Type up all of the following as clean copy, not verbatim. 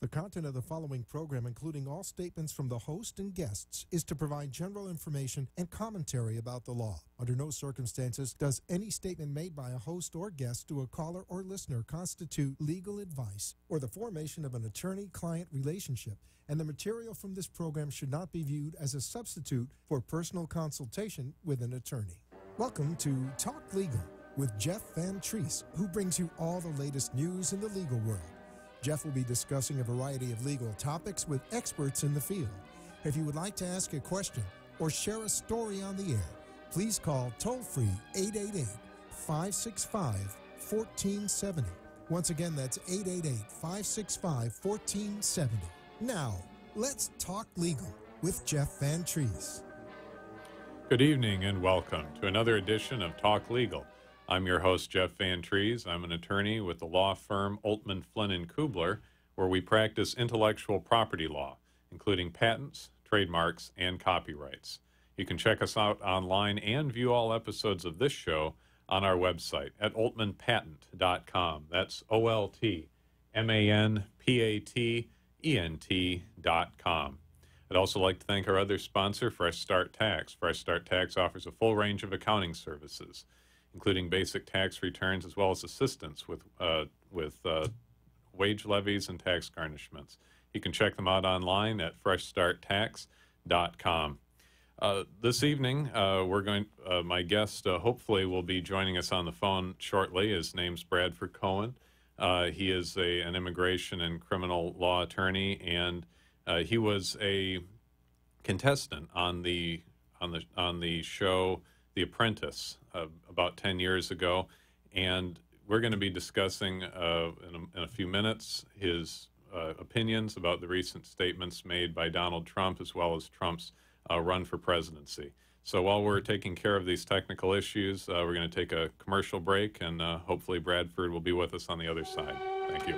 The content of the following program, including all statements from the host and guests, is to provide general information and commentary about the law. Under no circumstances does any statement made by a host or guest to a caller or listener constitute legal advice or the formation of an attorney-client relationship, and the material from this program should not be viewed as a substitute for personal consultation with an attorney. Welcome to Talk Legal with Jeff Van Treese, who brings you all the latest news in the legal world. Jeff will be discussing a variety of legal topics with experts in the field. If you would like to ask a question or share a story on the air, please call toll-free 888-565-1470. Once again, that's 888-565-1470. Now, let's talk legal with Jeff Van Treese. Good evening and welcome to another edition of Talk Legal. I'm your host, Jeff Van Treese. I'm an attorney with the law firm Oltman, Flynn & Kubler, where we practice intellectual property law, including patents, trademarks, and copyrights. You can check us out online and view all episodes of this show on our website at oltmanpatent.com. That's oltmanpatent.com. I'd also like to thank our other sponsor, Fresh Start Tax. Fresh Start Tax offers a full range of accounting services, including basic tax returns as well as assistance with wage levies and tax garnishments. You can check them out online at freshstarttax.com. This evening, my guest hopefully will be joining us on the phone shortly. His name's Bradford Cohen. He is an immigration and criminal law attorney, and he was a contestant on the show The Apprentice about 10 years ago, and we're going to be discussing in a few minutes his opinions about the recent statements made by Donald Trump as well as Trump's run for presidency. So while we're taking care of these technical issues, we're going to take a commercial break, and hopefully Bradford will be with us on the other side. Thank you.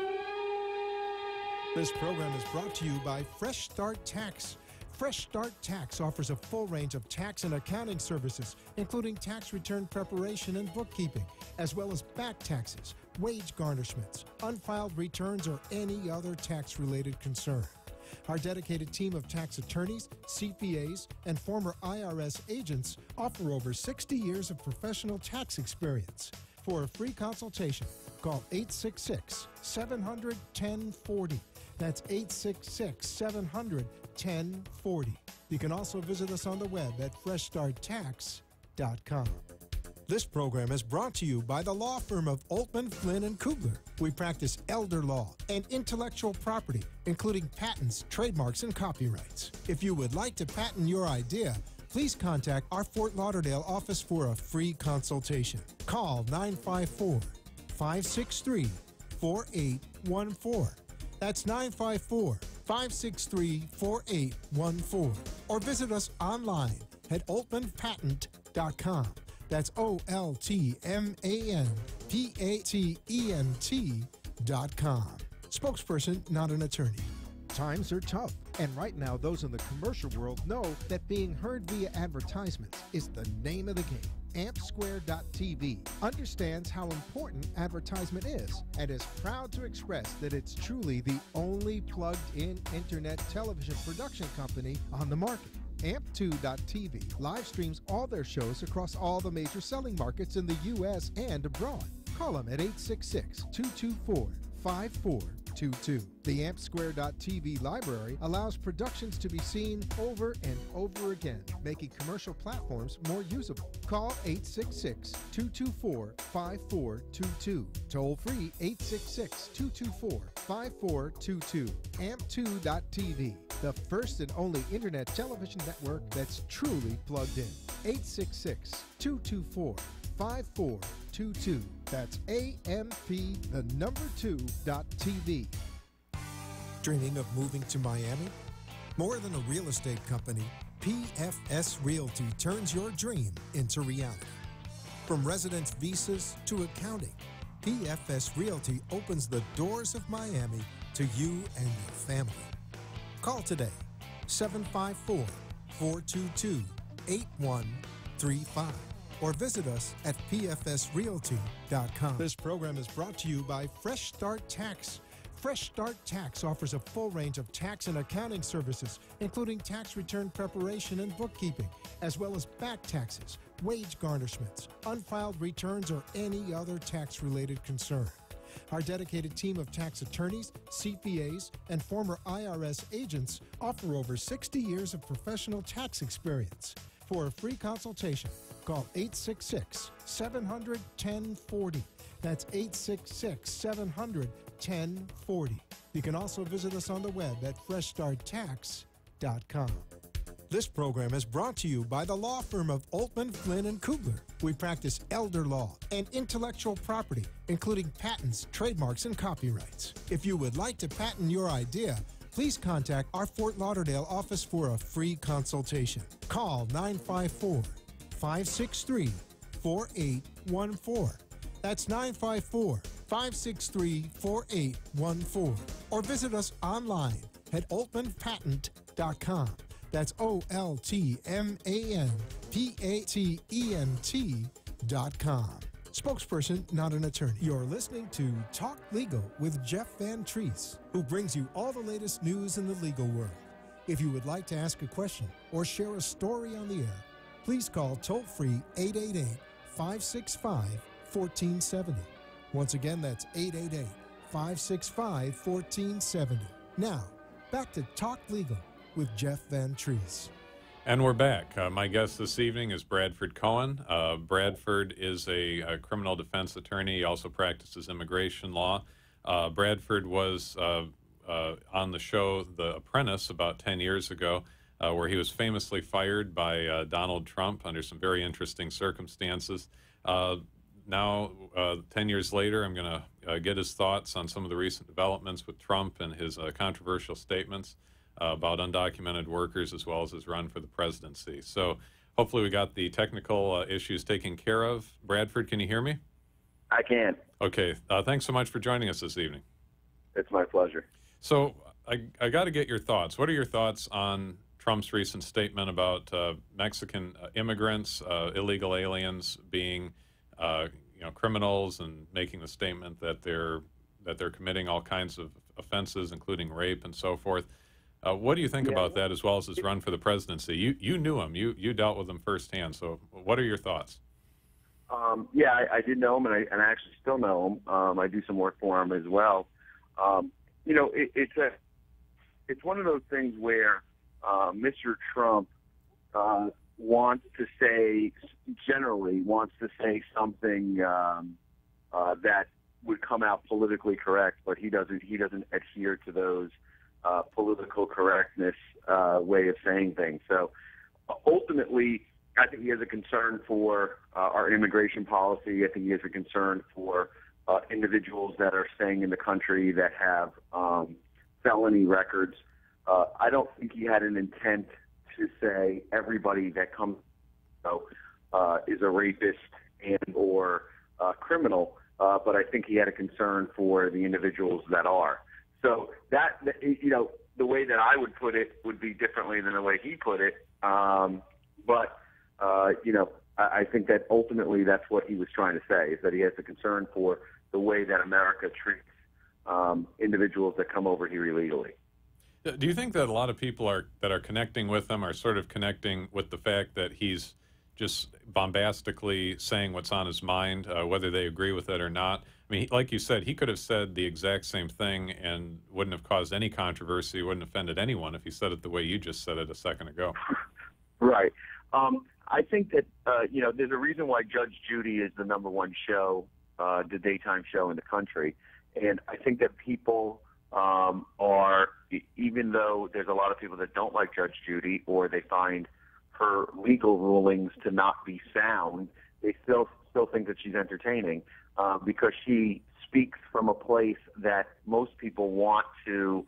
This program is brought to you by Fresh Start Tax. Fresh Start Tax offers a full range of tax and accounting services, including tax return preparation and bookkeeping, as well as back taxes, wage garnishments, unfiled returns, or any other tax-related concern. Our dedicated team of tax attorneys, CPAs, and former IRS agents offer over 60 years of professional tax experience. For a free consultation, call 866-700-1040. That's 866-700-1040. You can also visit us on the web at freshstarttax.com. This program is brought to you by the law firm of Oltman, Flynn & Kubler. We practice elder law and intellectual property, including patents, trademarks, and copyrights. If you would like to patent your idea, please contact our Fort Lauderdale office for a free consultation. Call 954-563-4814. That's 954-563-4814. Or visit us online at oltmanpatent.com. That's oltmanpatent.com. Spokesperson, not an attorney. Times are tough, and right now those in the commercial world know that being heard via advertisements is the name of the game. AmpSquare.tv understands how important advertisement is and is proud to express that it's truly the only plugged-in internet television production company on the market. Amp2.tv live streams all their shows across all the major selling markets in the U.S. and abroad. Call them at 866-224-5422. The AmpSquare.tv library allows productions to be seen over and over again, making commercial platforms more usable. Call 866-224-5422. Toll free 866-224-5422. Amp2.tv, the first and only internet television network that's truly plugged in. 866-224-5422. That's AMP2.TV. Dreaming of moving to Miami? More than a real estate company, PFS Realty turns your dream into reality. From residence visas to accounting, PFS Realty opens the doors of Miami to you and your family. Call today, 754-422-8135, or visit us at pfsrealty.com. This program is brought to you by Fresh Start Tax. Fresh Start Tax offers a full range of tax and accounting services, including tax return preparation and bookkeeping, as well as back taxes, wage garnishments, unfiled returns, or any other tax-related concern. Our dedicated team of tax attorneys, CPAs, and former IRS agents offer over 60 years of professional tax experience. For a free consultation, call 866-700-1040. That's 866-700-1040. You can also visit us on the web at freshstarttax.com. This program is brought to you by the law firm of Altman, Flynn, and Kugler. We practice elder law and intellectual property, including patents, trademarks, and copyrights. If you would like to patent your idea, please contact our Fort Lauderdale office for a free consultation. Call 954-563-4814. That's 954-563-4814. Or visit us online at altmanpatent.com. That's OLTMANPATENT.com. Spokesperson, not an attorney. You're listening to Talk Legal with Jeff Van Treese, who brings you all the latest news in the legal world. If you would like to ask a question or share a story on the air, please call toll-free 888-565-1470. Once again, that's 888-565-1470. Now, back to Talk Legal with Jeff Van Treese. And we're back. My guest this evening is Bradford Cohen. Bradford is a criminal defense attorney. He also practices immigration law. Bradford was on the show The Apprentice about 10 years ago, where he was famously fired by Donald Trump under some very interesting circumstances. Now, 10 years later, I'm going to get his thoughts on some of the recent developments with Trump and his controversial statements about undocumented workers, as well as his run for the presidency. So hopefully we got the technical issues taken care of. Bradford, can you hear me? I can. Okay. Thanks so much for joining us this evening. It's my pleasure. So I got to get your thoughts. What are your thoughts on Trump's recent statement about Mexican immigrants, illegal aliens being criminals, and making the statement that they're committing all kinds of offenses, including rape and so forth? What do you think about that, as well as his run for the presidency? You knew him. You dealt with him firsthand. So what are your thoughts? I did know him, and I actually still know him. I do some work for him as well. It's one of those things where Mr. Trump wants to say something that would come out politically correct, but he doesn't adhere to those political correctness way of saying things. So ultimately, I think he has a concern for our immigration policy. I think he has a concern for individuals that are staying in the country that have felony records. I don't think he had an intent to say everybody that comes is a rapist and or criminal, but I think he had a concern for the individuals that are. So that, the way that I would put it would be differently than the way he put it. I think that ultimately that's what he was trying to say, is that he has a concern for the way that America treats individuals that come over here illegally. Do you think that a lot of people that are connecting with him are sort of connecting with the fact that he's just bombastically saying what's on his mind, whether they agree with it or not? I mean, like you said, he could have said the exact same thing and wouldn't have caused any controversy, wouldn't have offended anyone if he said it the way you just said it a second ago. Right. I think that, there's a reason why Judge Judy is the #1 show, the daytime show in the country. And I think that people are, even though there's a lot of people that don't like Judge Judy or they find her legal rulings to not be sound, they still think that she's entertaining because she speaks from a place that most people want to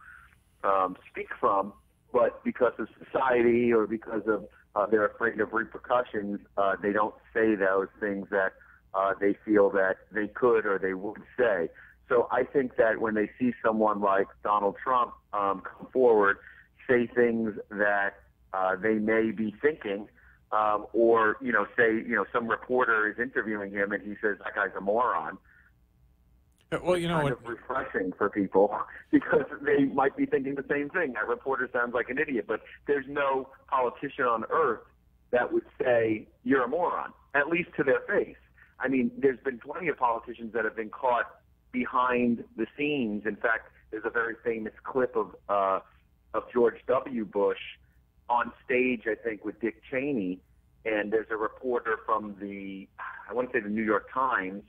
speak from, but because of society or because of they're afraid of repercussions, they don't say those things that they feel that they could or they would say. So I think that when they see someone like Donald Trump come forward, say things that they may be thinking, or say some reporter is interviewing him and he says that guy's a moron. Well, you know, kind of refreshing for people because they might be thinking the same thing. That reporter sounds like an idiot, but there's no politician on earth that would say you're a moron, at least to their face. I mean, there's been plenty of politicians that have been caught behind the scenes. In fact, there's a very famous clip of George W. Bush on stage, I think, with Dick Cheney, and there's a reporter from I want to say the New York Times,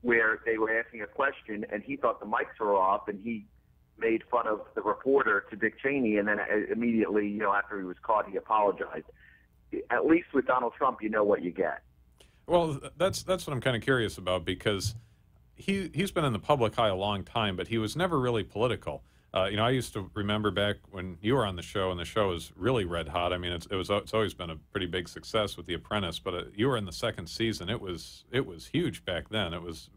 where they were asking a question, and he thought the mics were off, and he made fun of the reporter to Dick Cheney, and then immediately, you know, after he was caught, he apologized. At least with Donald Trump, you know what you get. Well, that's what I'm kind of curious about, because he's been in the public eye a long time, but he was never really political. You know, I used to remember back when you were on the show, and the show was really red hot. I mean, it's always been a pretty big success with The Apprentice, but you were in the second season. It was huge back then. It was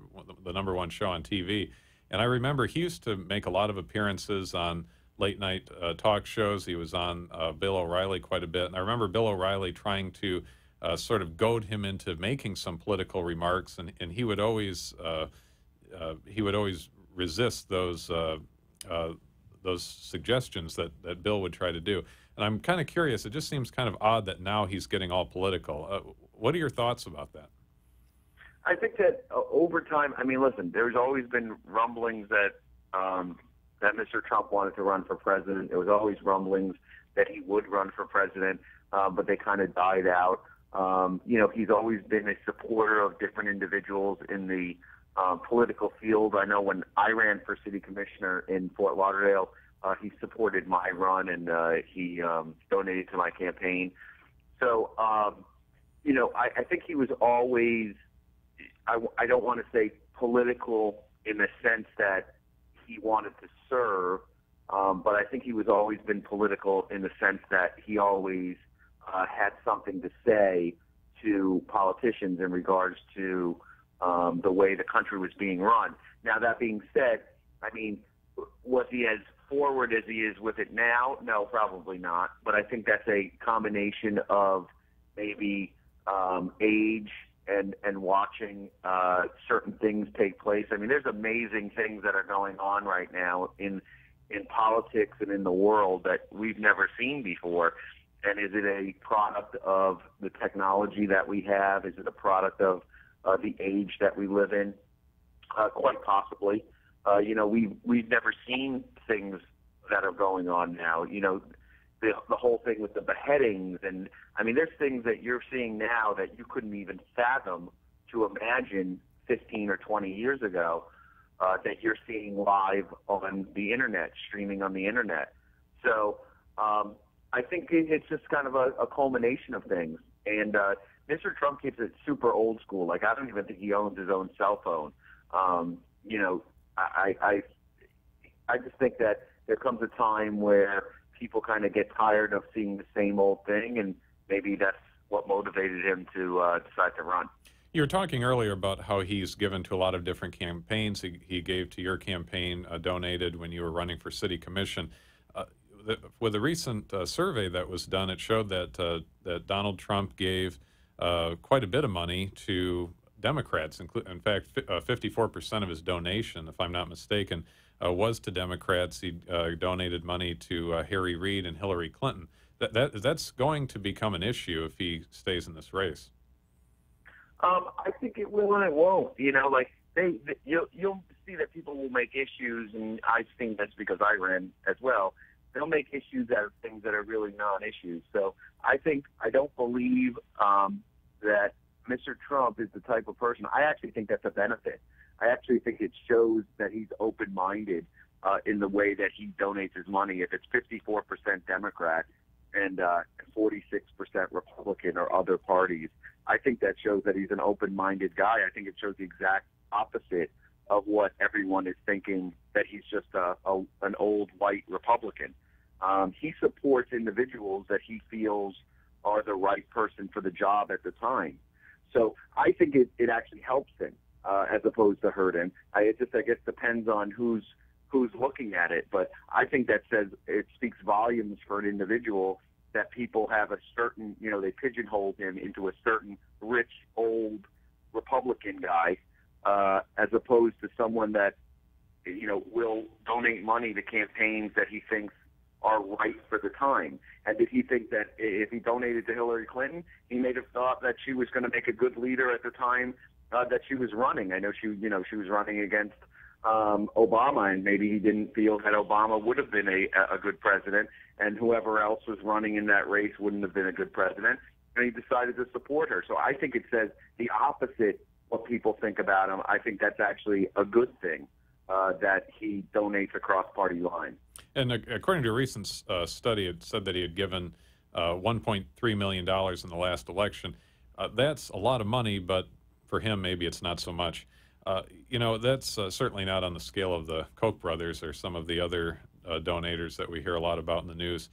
the #1 show on TV, and I remember he used to make a lot of appearances on late night talk shows. He was on Bill O'Reilly quite a bit, and I remember Bill O'Reilly trying to sort of goad him into making some political remarks, and he would always resist those suggestions that Bill would try to do. And I'm kind of curious, it just seems kind of odd that now he's getting all political. What are your thoughts about that? I think that over time, I mean, listen, there's always been rumblings that Mr. Trump wanted to run for president. There was always rumblings that he would run for president, but they kind of died out. You know, he's always been a supporter of different individuals in the political field. I know when I ran for city commissioner in Fort Lauderdale, he supported my run, and he donated to my campaign. So, you know, I think he was always, I don't want to say political in the sense that he wanted to serve, but I think he was always been political in the sense that he always had something to say to politicians in regards to the way the country was being run. Now, that being said, I mean, was he as forward as he is with it now? No, probably not. But I think that's a combination of maybe age and watching certain things take place. I mean, there's amazing things that are going on right now in politics and in the world that we've never seen before. And is it a product of the technology that we have? Is it a product of the age that we live in? Quite possibly. You know, we've never seen things that are going on now. You know, the whole thing with the beheadings, and I mean, there's things that you're seeing now that you couldn't even fathom to imagine 15 or 20 years ago that you're seeing live on the internet, streaming on the internet. So I think it's just kind of a culmination of things. And Mr. Trump keeps it super old school. Like, I don't even think he owns his own cell phone. You know, I just think that there comes a time where people kind of get tired of seeing the same old thing, and maybe that's what motivated him to decide to run. You were talking earlier about how he's given to a lot of different campaigns. He gave to your campaign, donated when you were running for city commission. With a recent survey that was done, it showed that Donald Trump gave quite a bit of money to Democrats. In fact, 54% of his donation, if I'm not mistaken, was to Democrats. He donated money to Harry Reid and Hillary Clinton. That's going to become an issue if he stays in this race. I think it will and it won't. You know, like you'll see that people will make issues, and I think that's because I ran as well. They'll make issues out of things that are really non-issues. So I don't believe that Mr. Trump is the type of person. I actually think that's a benefit. I actually think it shows that he's open-minded in the way that he donates his money. If it's 54% Democrat and 46% Republican or other parties, I think that shows that he's an open-minded guy. I think it shows the exact opposite of what everyone is thinking, that he's just an old white Republican. He supports individuals that he feels are the right person for the job at the time. So I think it actually helps him as opposed to hurt him. It just, I guess, depends on who's looking at it. But I think that says it speaks volumes for an individual that people have a certain, you know, they pigeonhole him into a certain rich, old Republican guy as opposed to someone that will donate money to campaigns that he thinks are right for the time? And did he think that if he donated to Hillary Clinton, he may have thought that she was going to make a good leader at the time that she was running? I know she was running against Obama, and maybe he didn't feel that Obama would have been a good president, and whoever else was running in that race wouldn't have been a good president, and he decided to support her. So I think it says the opposite what people think about him. I think that's actually a good thing, that he donates across party lines. And according to a recent study, it said that he had given $1.3 million in the last election. That's a lot of money, but for him, maybe it's not so much. That's certainly not on the scale of the Koch brothers or some of the other donators that we hear a lot about in the news.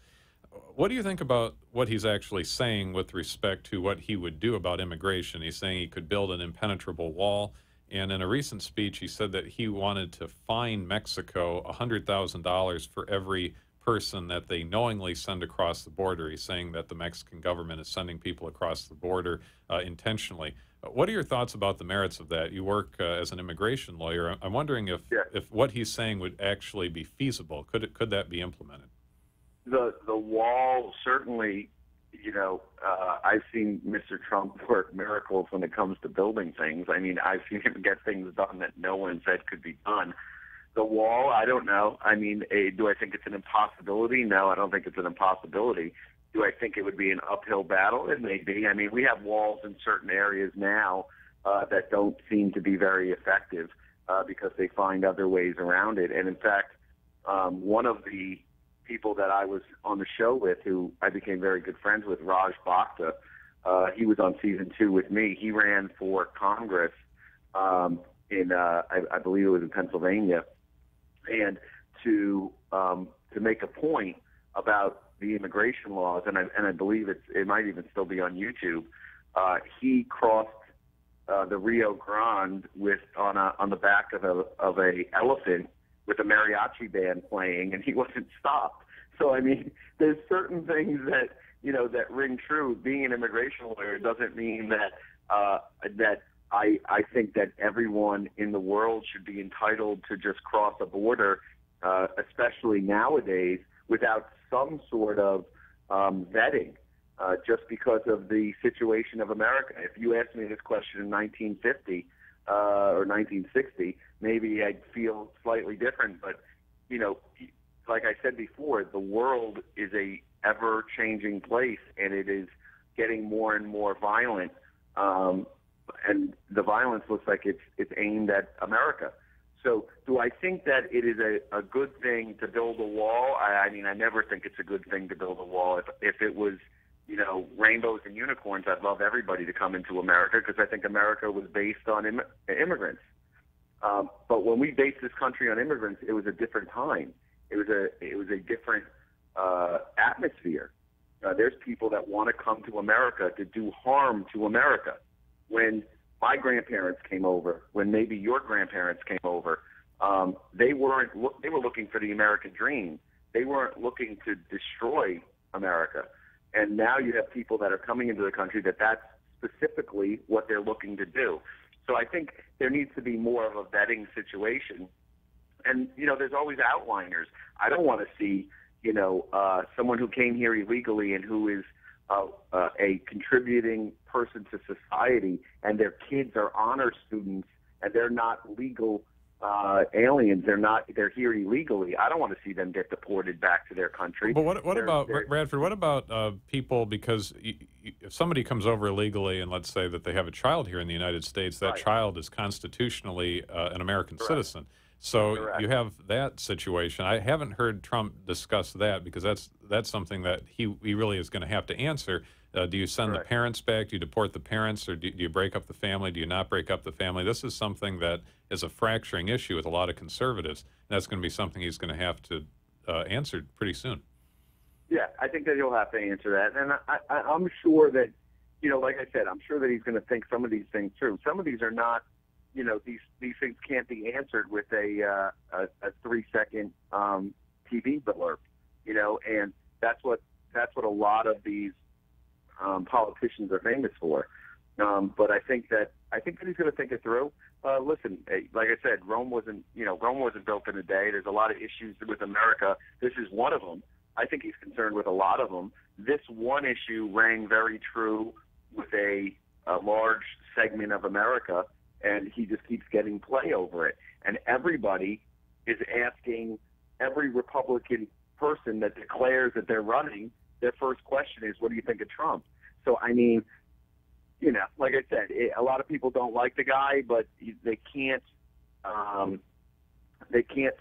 What do you think about what he's actually saying with respect to what he would do about immigration? He's saying he could build an impenetrable wall. And in a recent speech, he said that he wanted to fine Mexico $100,000 for every person that they knowingly send across the border. He's saying that the Mexican government is sending people across the border intentionally. What are your thoughts about the merits of that? You work as an immigration lawyer. I'm wondering if what he's saying would actually be feasible. Could that be implemented? The wall, certainly, I've seen Mr. Trump work miracles when it comes to building things. I mean, I've seen him get things done that no one said could be done. The wall, I don't know. I mean, do I think it's an impossibility? No, I don't think it's an impossibility. Do I think it would be an uphill battle? It may be. I mean, we have walls in certain areas now that don't seem to be very effective because they find other ways around it. And in fact, one of the people that I was on the show with, who I became very good friends with, Raj Bhakta, he was on season 2 with me. He ran for Congress in, I believe it was in Pennsylvania, and to make a point about the immigration laws, and I believe it might even still be on YouTube. He crossed the Rio Grande on the back of a elephant with a mariachi band playing, and he wasn't stopped. So I mean, there's certain things that that ring true. Being an immigration lawyer doesn't mean that I think that everyone in the world should be entitled to just cross a border, especially nowadays, without some sort of vetting, just because of the situation of America. If you asked me this question in 1950 or 1960, maybe I'd feel slightly different. But, like I said before, the world is a ever-changing place, and it is getting more and more violent. And the violence looks like it's aimed at America. So do I think that it is a good thing to build a wall? I mean, I never think it's a good thing to build a wall. If it was, rainbows and unicorns, I'd love everybody to come into America, because I think America was based on immigrants. But when we based this country on immigrants, it was a different time. It was a different atmosphere. There's people that want to come to America to do harm to America. When my grandparents came over, when maybe your grandparents came over, they were looking for the American dream. They weren't looking to destroy America. And now you have people that are coming into the country that's specifically what they're looking to do. So I think there needs to be more of a vetting situation. And, there's always outliners. I don't want to see, someone who came here illegally and who is a contributing person to society, and their kids are honor students, and they're not legal aliens. They're here illegally. I don't want to see them get deported back to their country. But what about, Bradford, what about people, because if somebody comes over illegally and let's say that they have a child here in the United States, that child is constitutionally an American citizen. So you have that situation. I haven't heard Trump discuss that, because that's something that he really is going to have to answer. Do you send the parents back? Do you deport the parents? Or do you break up the family? Do you not break up the family? This is something that is a fracturing issue with a lot of conservatives. And that's going to be something he's going to have to answer pretty soon. Yeah, I think that he'll have to answer that. And I'm sure that, like I said, I'm sure that he's going to think some of these things through. Some of these are not, these things can't be answered with a 3-second TV blurb, and that's what a lot of these politicians are famous for. But I think that he's going to think it through. listen, like I said, Rome wasn't built in a day. There's a lot of issues with America. This is one of them. I think he's concerned with a lot of them. This one issue rang very true with a large segment of America, and he just keeps getting play over it. And everybody is asking every Republican person that declares that they're running, their first question is, what do you think of Trump? So, I mean, you know, like I said, a lot of people don't like the guy, but they can't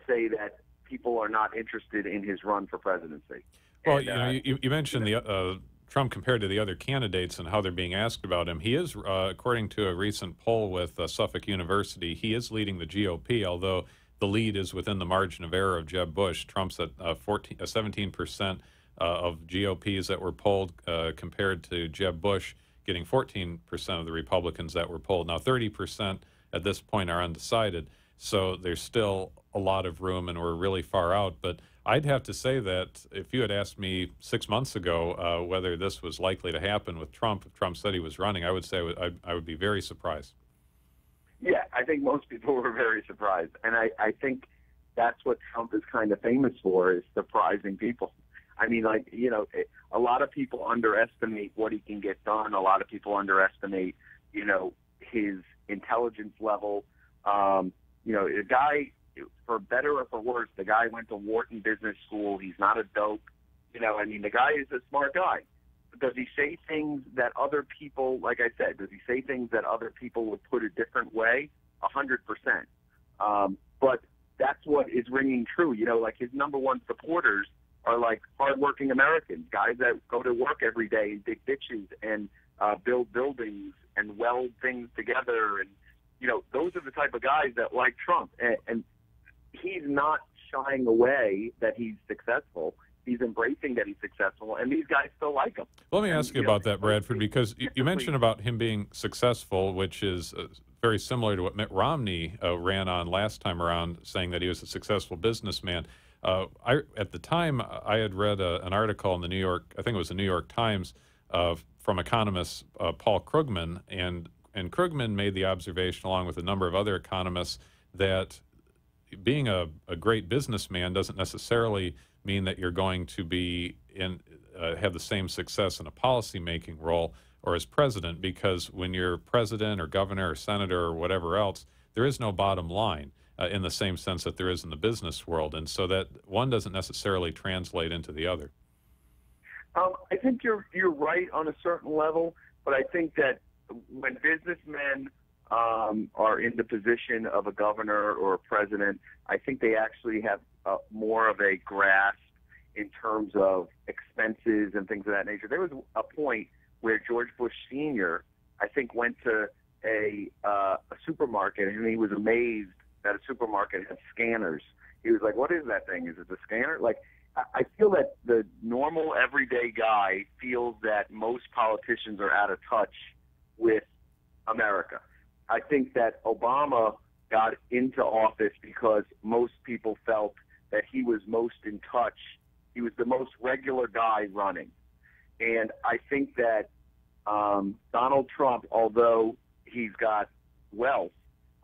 say that people are not interested in his run for presidency. Well, And, you mentioned the Trump compared to the other candidates and how they're being asked about him. He is, according to a recent poll with Suffolk University, he is leading the GOP, although the lead is within the margin of error of Jeb Bush. Trump's at 17% of GOPs that were polled compared to Jeb Bush getting 14% of the Republicans that were polled. Now, 30% at this point are undecided, so there's still a lot of room, and we're really far out. But I'd have to say that if you had asked me 6 months ago whether this was likely to happen with Trump, if Trump said he was running, I would say I would be very surprised. Yeah, I think most people were very surprised. And I think that's what Trump is kind of famous for, is surprising people. I mean, like, you know, a lot of people underestimate what he can get done. A lot of people underestimate, you know, his intelligence level. You know, the guy, for better or for worse, the guy went to Wharton Business School. He's not a dope. You know, I mean, the guy is a smart guy. Does he say things that other people, like I said, does he say things that other people would put a different way? 100%. But that's what is ringing true. You know, like his number one supporters are like hardworking Americans, guys that go to work every day and dig ditches and build buildings and weld things together. And, you know, those are the type of guys that like Trump. And he's not shying away that he's successful. He's embracing that he's successful, and these guys still like him. Let me ask you about that, Bradford, because you mentioned about him being successful, which is very similar to what Mitt Romney ran on last time around, saying that he was a successful businessman. At the time, I had read an article in the New York, I think it was the New York Times, from economist Paul Krugman, and Krugman made the observation, along with a number of other economists, that being a great businessman doesn't necessarily mean that you're going to be have the same success in a policy-making role or as president, because when you're president or governor or senator or whatever else, there is no bottom line in the same sense that there is in the business world, and so that one doesn't necessarily translate into the other. I think you're right on a certain level, but I think that when businessmen are in the position of a governor or a president, I think they actually have more of a grasp in terms of expenses and things of that nature. There was a point where George Bush Sr., I think, went to a supermarket, and he was amazed that a supermarket had scanners. He was like, what is that thing? Is it a scanner? Like, I feel that the normal everyday guy feels that most politicians are out of touch with America. I think that Obama got into office because most people felt that he was most in touch. He was the most regular guy running. And I think that Donald Trump, although he's got wealth,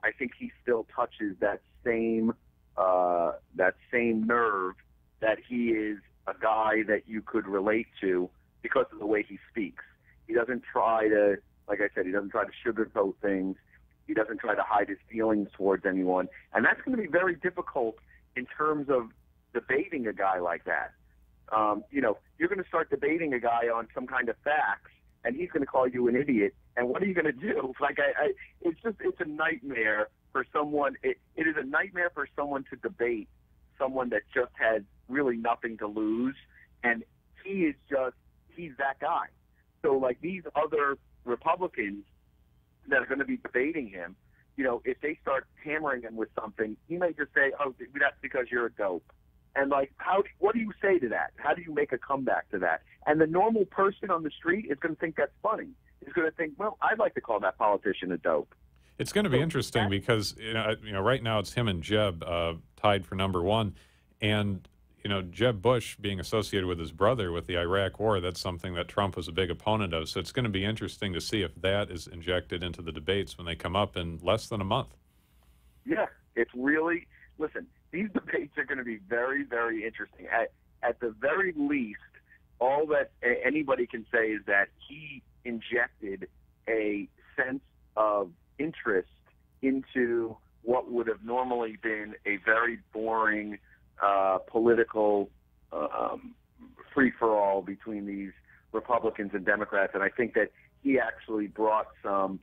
I think he still touches that same nerve, that he is a guy that you could relate to because of the way he speaks. He doesn't try to, like I said, he doesn't try to sugarcoat things. He doesn't try to hide his feelings towards anyone. And that's going to be very difficult in terms of debating a guy like that. You know, you're going to start debating a guy on some kind of facts, and he's going to call you an idiot. And what are you going to do? Like, it's a nightmare for someone. It is a nightmare for someone to debate someone that just has really nothing to lose. And he's that guy. So, like, these other Republicans that are going to be debating him, you know, if they start hammering him with something, he may just say, oh, that's because you're a dope. And, like, what do you say to that? How do you make a comeback to that? And the normal person on the street is going to think that's funny. He's going to think, well, I'd like to call that politician a dope. It's going to be interesting because, you know, right now it's him and Jeb tied for number one. And, you know, Jeb Bush being associated with his brother with the Iraq War, that's something that Trump was a big opponent of. So it's going to be interesting to see if that is injected into the debates when they come up in less than a month. Yeah, it's really, listen, these debates are going to be very, very interesting. At the very least, all that anybody can say is that he injected a sense of interest into what would have normally been a very boring political free-for-all between these Republicans and Democrats, and I think that he actually brought some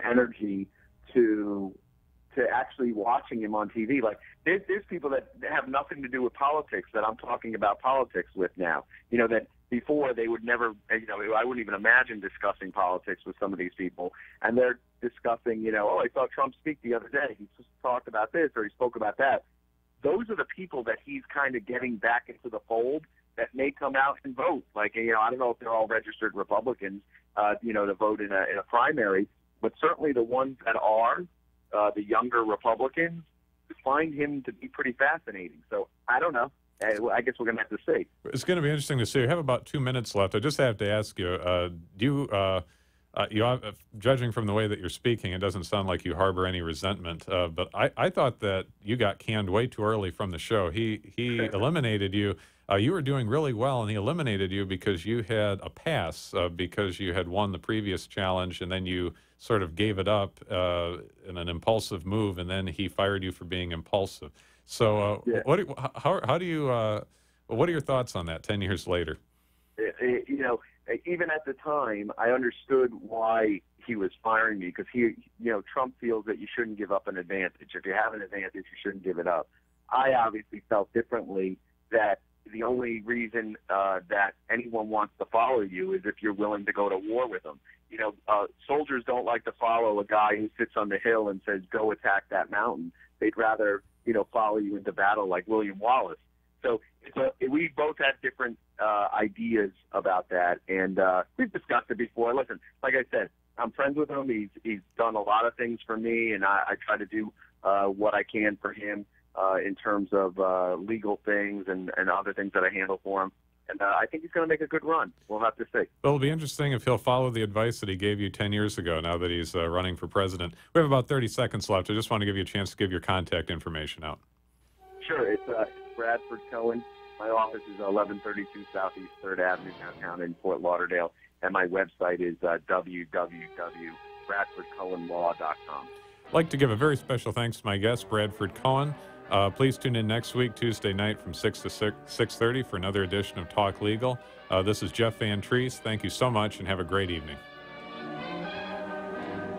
energy to actually watching him on TV. Like there's people that have nothing to do with politics that I'm talking about politics with now. You know, that before they would never, you know, I wouldn't even imagine discussing politics with some of these people, and they're discussing, you know, oh, I saw Trump speak the other day. He just talked about this or he spoke about that. Those are the people that he's kind of getting back into the fold that may come out and vote. Like, you know, I don't know if they're all registered Republicans, you know, to vote in a primary, but certainly the ones that are, the younger Republicans, find him to be pretty fascinating. So I don't know. I guess we're going to have to see. It's going to be interesting to see. We have about 2 minutes left. I just have to ask you, judging from the way that you're speaking, it doesn't sound like you harbor any resentment. But I thought that you got canned way too early from the show. He eliminated you. You were doing really well, and he eliminated you because you had a pass, because you had won the previous challenge, and then you sort of gave it up in an impulsive move, and then he fired you for being impulsive. So yeah. what are your thoughts on that 10 years later? You know, even at the time, I understood why he was firing me, because Trump feels that you shouldn't give up an advantage. If you have an advantage, you shouldn't give it up. I obviously felt differently, that the only reason that anyone wants to follow you is if you're willing to go to war with them. You know, soldiers don't like to follow a guy who sits on the hill and says, go attack that mountain. They'd rather, you know, follow you into battle like William Wallace. So we both had different ideas about that, and we've discussed it before. Listen, like I said, I'm friends with him. He's done a lot of things for me, and I try to do what I can for him in terms of legal things and other things that I handle for him. And I think he's going to make a good run. We'll have to see. Well, it'll be interesting if he'll follow the advice that he gave you 10 years ago, now that he's running for president. We have about 30 seconds left. I just want to give you a chance to give your contact information out. Sure. It's Bradford Cohen. My office is 1132 Southeast 3rd Avenue downtown in Fort Lauderdale, and my website is www.bradfordcohenlaw.com. I'd like to give a very special thanks to my guest, Bradford Cohen. Please tune in next week, Tuesday night from 6 to 6:30 for another edition of Talk Legal. This is Jeff Van Treese. Thank you so much, and have a great evening.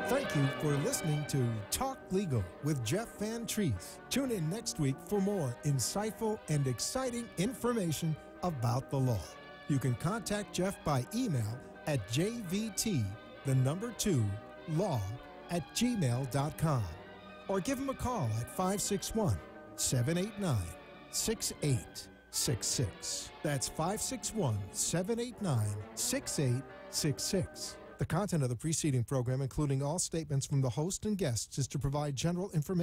Thank you for listening to Talk Legal with Jeff Van Treese. Tune in next week for more insightful and exciting information about the law. You can contact Jeff by email at jvt2law@gmail.com or give him a call at 561-789-6866. That's 561-789-6866. The content of the preceding program, including all statements from the host and guests, is to provide general information